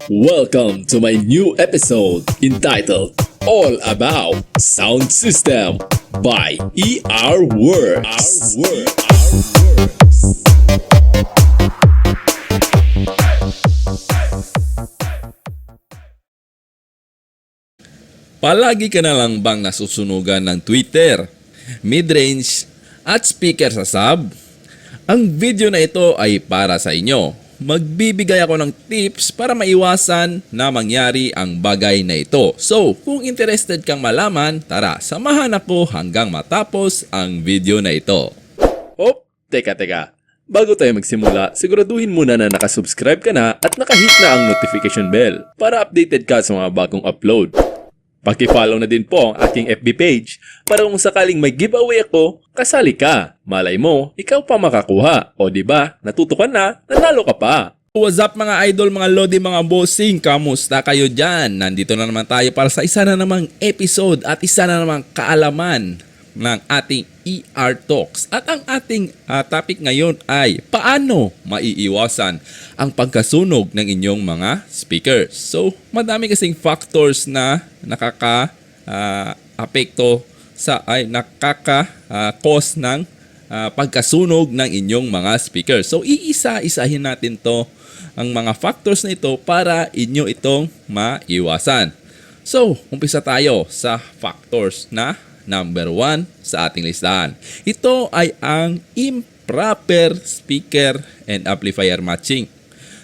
Welcome to my new episode entitled All About Sound System by ER Works. Palagi ka na lang bang nasusunugan ng Twitter, mid-range at speaker sa sub? Ang video na ito ay para sa inyo. Magbibigay ako ng tips para maiwasan na mangyari ang bagay na ito. So, kung interested kang malaman, tara, samahan ako hanggang matapos ang video na ito. Oh, teka. Bago tayo magsimula, siguraduhin muna na nakasubscribe ka na at nakahit na ang notification bell para updated ka sa mga bagong upload. Paki-follow na din po ang aking FB page para kung sakaling may giveaway ako, kasali ka. Malay mo, ikaw pa makakuha. O diba, natuto ka na, nanalo ka pa. What's up mga idol, mga lodi, mga bossing? Kamusta kayo dyan? Nandito na naman tayo para sa isa na namang episode at isa na namang kaalaman ng ating ER Talks. At ang ating topic ngayon ay paano maiiwasan ang pagkasunog ng inyong mga speakers. So, madami kasing factors na nakaka-apekto nakaka-cause ng pagkasunog ng inyong mga speakers. So, iisa-isahin natin to ang mga factors na ito para inyo itong maiwasan. So, umpisa tayo sa factors na number 1 sa ating listahan. Ito ay ang improper speaker and amplifier matching.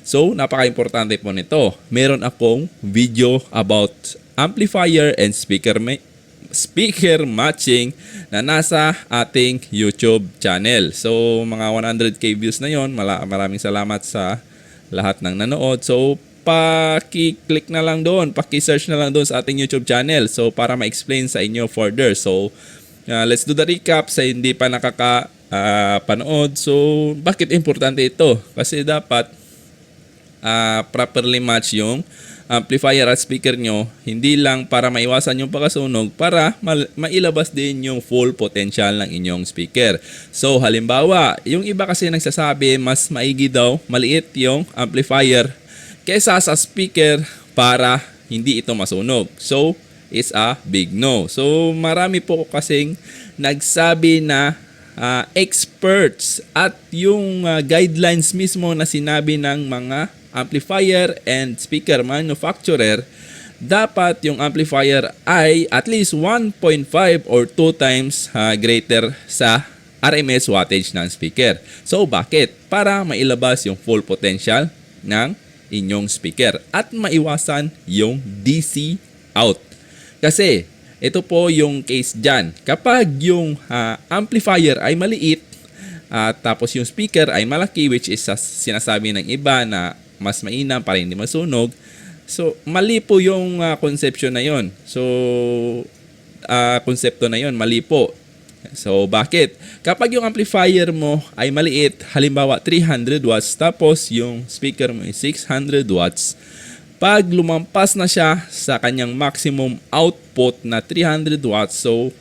So, napaka-importante po nito. Meron akong video about amplifier and speaker matching na nasa ating YouTube channel. So, mga 100k views na yon. Maraming salamat sa lahat ng nanood. So, paki-click na lang doon, paki-search na lang doon sa ating YouTube channel. So, para ma-explain sa inyo further. So, let's do the recap sa hindi pa nakaka-panood. So, bakit importante ito? Kasi dapat properly match yung amplifier at speaker nyo, hindi lang para maiwasan yung pagkasunog, para mailabas din yung full potential ng inyong speaker. So, halimbawa, yung iba kasi nagsasabi, mas maigi daw, maliit yung amplifier kesa sa speaker para hindi ito masunog. So, it's a big no. So, marami po kasing nagsabi na experts at yung guidelines mismo na sinabi ng mga amplifier and speaker manufacturer, dapat yung amplifier ay at least 1.5 or 2 times greater sa RMS wattage ng speaker. So, bakit? Para mailabas yung full potential ng inyong speaker at maiwasan yung DC out. Kasi, ito po yung case dyan. Kapag yung amplifier ay maliit, tapos yung speaker ay malaki, which is sinasabi ng iba na mas mainam para hindi masunog. So, mali po yung conception na yon. So, konsepto na yon, mali po. So, bakit? Kapag yung amplifier mo ay maliit, halimbawa 300 watts, tapos yung speaker mo ay 600 watts, pag lumampas na siya sa kanyang maximum output na 300 watts, so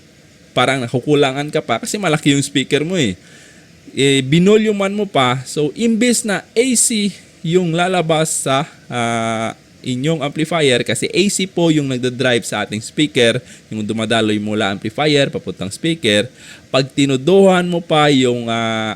parang nakukulangan ka pa kasi malaki yung speaker mo binoluman mo pa, so imbes na AC yung lalabas sa inyong amplifier, kasi AC po yung nagdadrive sa ating speaker, yung dumadaloy mula amplifier papuntang speaker. Pag tinuduhan mo pa yung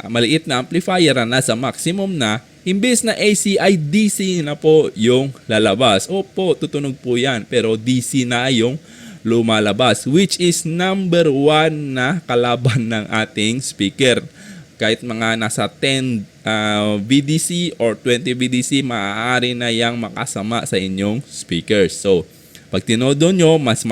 maliit na amplifier na nasa maximum na, imbes na AC ay DC na po yung lalabas. Opo, tutunog po yan, pero DC na yung lumalabas, which is number 1 na kalaban ng ating speaker. Kahit mga nasa 10 VDC or 20 VDC, maaari na yang makasama sa inyong speakers. So, pag tinodo nyo, mas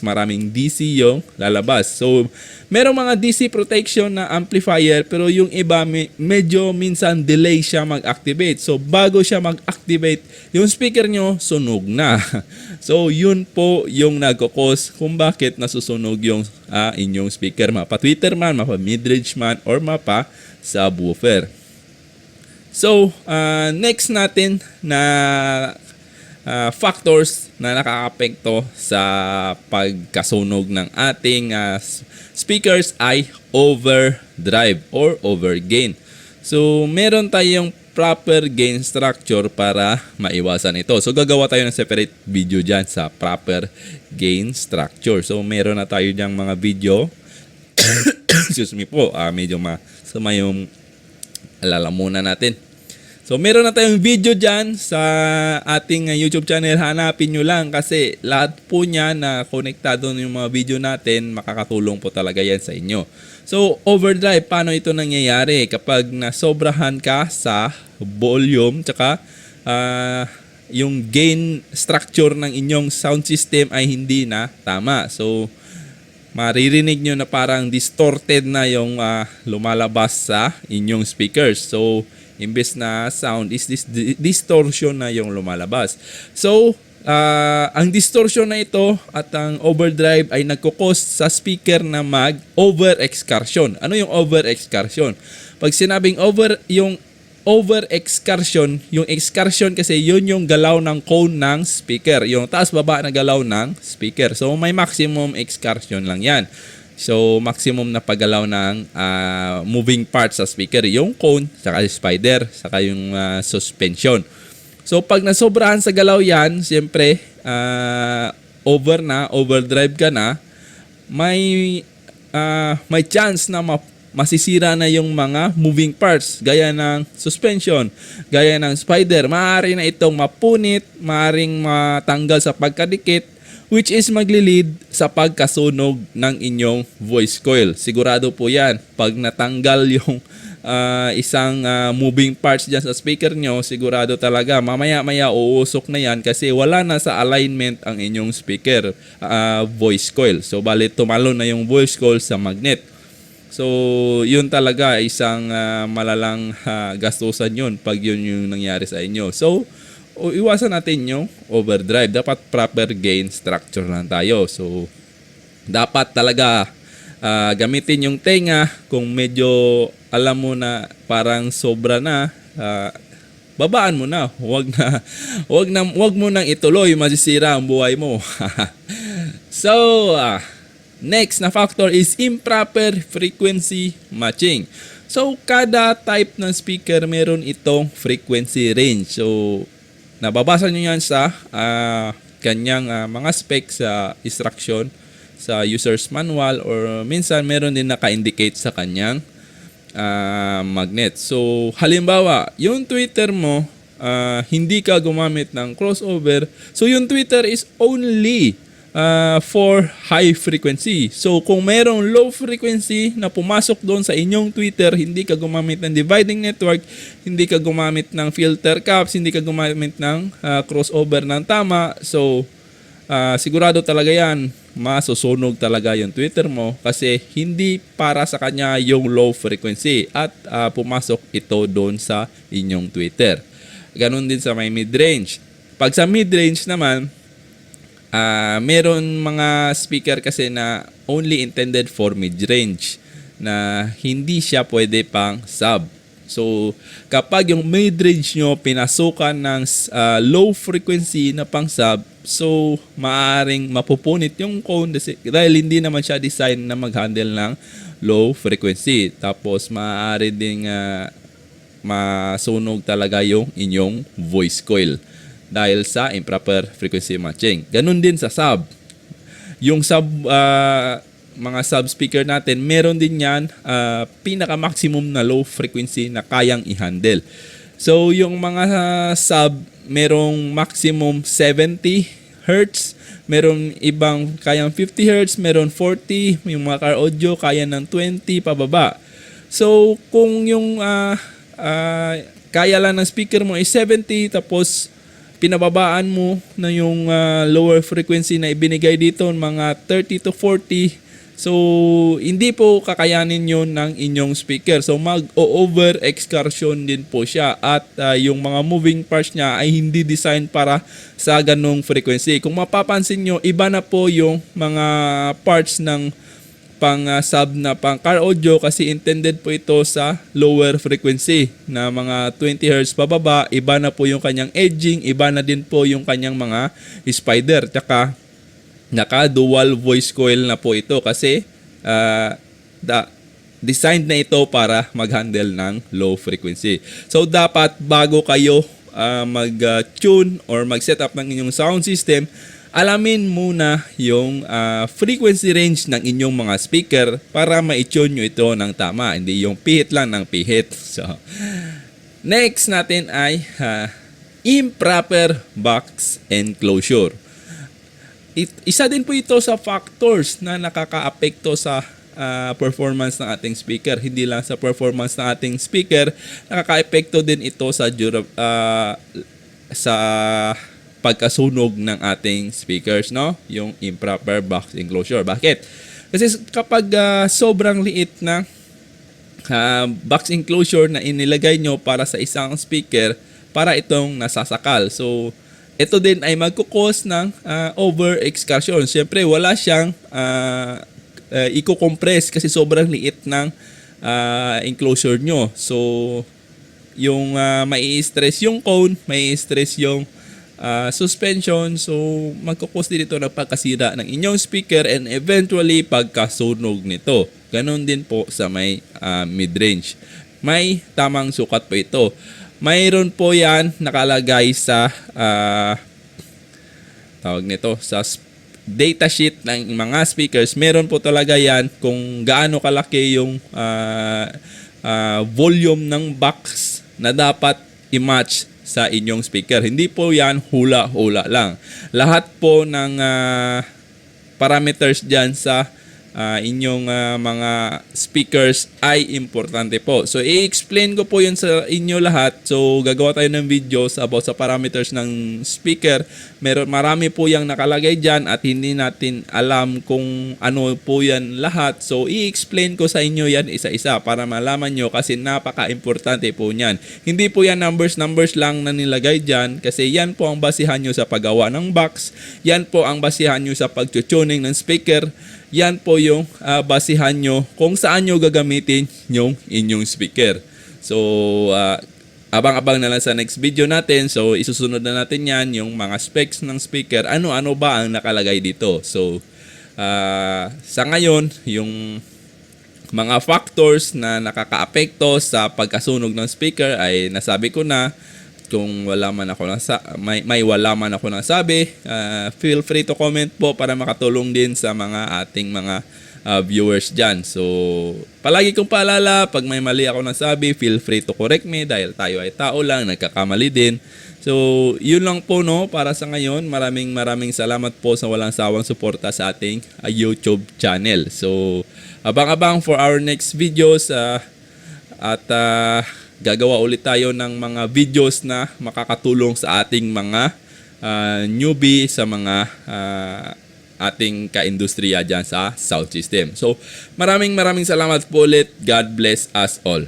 maraming DC yung lalabas. So, merong mga DC protection na amplifier, pero yung iba medyo minsan delay siya mag-activate. So, bago siya mag-activate, yung speaker nyo sunog na. So, yun po yung nagkakos kung bakit nasusunog yung inyong speaker. Mapa Twitter man, mapa midrange man, or mapa subwoofer. So, next natin na factors na nakakaapekto sa pagkasunog ng ating speakers ay overdrive or overgain. So, meron tayong proper gain structure para maiwasan ito. So gagawa tayo ng separate video dyan sa proper gain structure. So meron na tayo dyang mga video. Excuse me po, medyo masama yung alalamunan natin. So meron na tayong video dyan sa ating YouTube channel. Hanapin nyo lang kasi lahat po niya na konektado yung mga video natin, makakatulong po talaga yan sa inyo. So overdrive, paano ito nangyayari? Kapag nasobrahan ka sa volume tsaka yung gain structure ng inyong sound system ay hindi na tama. So maririnig nyo na parang distorted na yung lumalabas sa inyong speakers. So imbes na sound is distortion na yung lumalabas. So, ang distortion na ito at ang overdrive ay nagkukos sa speaker na mag-over-excursion. Ano yung over-excursion? Pag sinabing yung over-excursion, yung excursion kasi yun yung galaw ng cone ng speaker. Yung taas-baba na galaw ng speaker. So, may maximum excursion lang yan. So, maximum na paggalaw ng moving parts sa speaker. Yung cone, saka yung spider, saka yung suspension. So, pag nasobrahan sa galaw yan, siyempre, overdrive ka na, may chance na masisira na yung mga moving parts, gaya ng suspension, gaya ng spider. Maaari na itong mapunit, maaaring matanggal sa pagkadikit, which is maglilid sa pagkasunog ng inyong voice coil. Sigurado po yan. Pag natanggal yung isang moving parts dyan sa speaker nyo, sigurado talaga mamaya-maya uusok na yan kasi wala na sa alignment ang inyong speaker voice coil. So, bali tumalon na yung voice coil sa magnet. So, yun talaga isang malalang gastusan yun pag yun yung nangyari sa inyo. So, iwasan natin yung overdrive. Dapat proper gain structure lang tayo. So, dapat talaga gamitin yung tenga. Kung medyo alam mo na parang sobra na, babaan mo na. Huwag mo nang ituloy. Masisira ang buhay mo. So, next na factor is improper frequency matching. So, kada type ng speaker meron itong frequency range. So, nababasa nyo yan sa kanyang mga specs sa instruction sa user's manual or minsan meron din naka-indicate sa kanyang magnet. So, halimbawa, yung tweeter mo, hindi ka gumamit ng crossover. So, yung tweeter is only for high frequency. So, kung mayroong low frequency na pumasok doon sa inyong tweeter, hindi ka gumamit ng dividing network, hindi ka gumamit ng filter caps, hindi ka gumamit ng crossover ng tama. So, sigurado talaga yan, masusunog talaga yung tweeter mo kasi hindi para sa kanya yung low frequency at pumasok ito doon sa inyong tweeter. Ganon din sa may mid-range. Pag sa mid-range naman, meron mga speaker kasi na only intended for mid-range na hindi siya pwede pang sub. So, kapag yung mid-range nyo pinasukan ng low frequency na pang sub, so maaaring mapupunit yung cone dahil hindi naman siya design na mag-handle ng low frequency. Tapos maaari ding masunog talaga yung inyong voice coil dahil sa improper frequency matching. Ganun din sa sub. Yung sub, mga sub speaker natin, meron din yan pinaka-maximum na low frequency na kayang i-handle. So, yung mga sub, merong maximum 70 Hz, meron ibang kayang 50 Hz, meron 40, yung mga car audio kaya ng 20 pababa. So, kung yung kaya lang ng speaker mo is 70, tapos pinababaan mo na yung lower frequency na ibinigay dito, mga 30 to 40. So, hindi po kakayanin yun ng inyong speaker. So, mag-over excursion din po siya at yung mga moving parts niya ay hindi design para sa ganong frequency. Kung mapapansin nyo, iba na po yung mga parts ng pang sub na pang car audio kasi intended po ito sa lower frequency na mga 20 Hz pababa. Iba na po yung kanyang edging, iba na din po yung kanyang mga spider. Tsaka naka dual voice coil na po ito kasi designed na ito para mag-handle ng low frequency. So dapat bago kayo mag-tune or mag-set up ng inyong sound system, alamin muna yung frequency range ng inyong mga speaker para ma-tune nyo ito ng tama, hindi yung pihit lang ng pihit. So, next natin ay improper box enclosure. Isa din po ito sa factors na nakakaapekto sa performance ng ating speaker. Hindi lang sa performance ng ating speaker, nakakaapekto din ito sa pagkasunog ng ating speakers, no? Yung improper box enclosure. Bakit? Kasi kapag sobrang liit na box enclosure na inilagay nyo para sa isang speaker, para itong nasasakal. So, ito din ay magkukos ng over-excursion. Siyempre, wala siyang i-compress kasi sobrang liit ng enclosure nyo. So, yung mai-stress yung cone, mai-stress yung suspension. So, magkukos din ito ng pagkasira ng inyong speaker and eventually pagkasunog nito. Ganon din po sa may mid-range. May tamang sukat po ito. Mayroon po yan nakalagay sa tawag nito sa datasheet ng mga speakers. Meron po talaga yan kung gaano kalaki yung volume ng box na dapat i-match sa inyong speaker. Hindi po yan hula-hula lang. Lahat po ng parameters dyan sa inyong mga speakers ay importante po. So, i-explain ko po yun sa inyo lahat. So, gagawa tayo ng videos about sa parameters ng speaker. Marami po yung nakalagay dyan at hindi natin alam kung ano po yan lahat. So, i-explain ko sa inyo yan isa-isa para malaman nyo kasi napaka-importante po yan. Hindi po yan numbers lang na nilagay dyan kasi yan po ang basihan nyo sa paggawa ng box. Yan po ang basihan nyo sa pag-tuning ng speaker. Yan po yung basihan nyo kung saan nyo gagamitin yung inyong speaker. So, abang-abang na lang sa next video natin. So, isusunod na natin yan, yung mga specs ng speaker. Ano-ano ba ang nakalagay dito? So, sa ngayon, yung mga factors na nakakaapekto sa pagkasunog ng speaker ay nasabi ko na. Kung wala man ako wala man ako nasabi, feel free to comment po para makatulong din sa mga ating mga viewers dyan. So, palagi kong paalala, pag may mali ako nasabi, feel free to correct me dahil tayo ay tao lang, nagkakamali din. So, yun lang po no para sa ngayon. Maraming salamat po sa walang sawang suporta sa ating YouTube channel. So, abang-abang for our next videos at gagawa ulit tayo ng mga videos na makakatulong sa ating mga newbie sa mga ating ka-industriya dyan sa sound system. So, maraming salamat po ulit. God bless us all.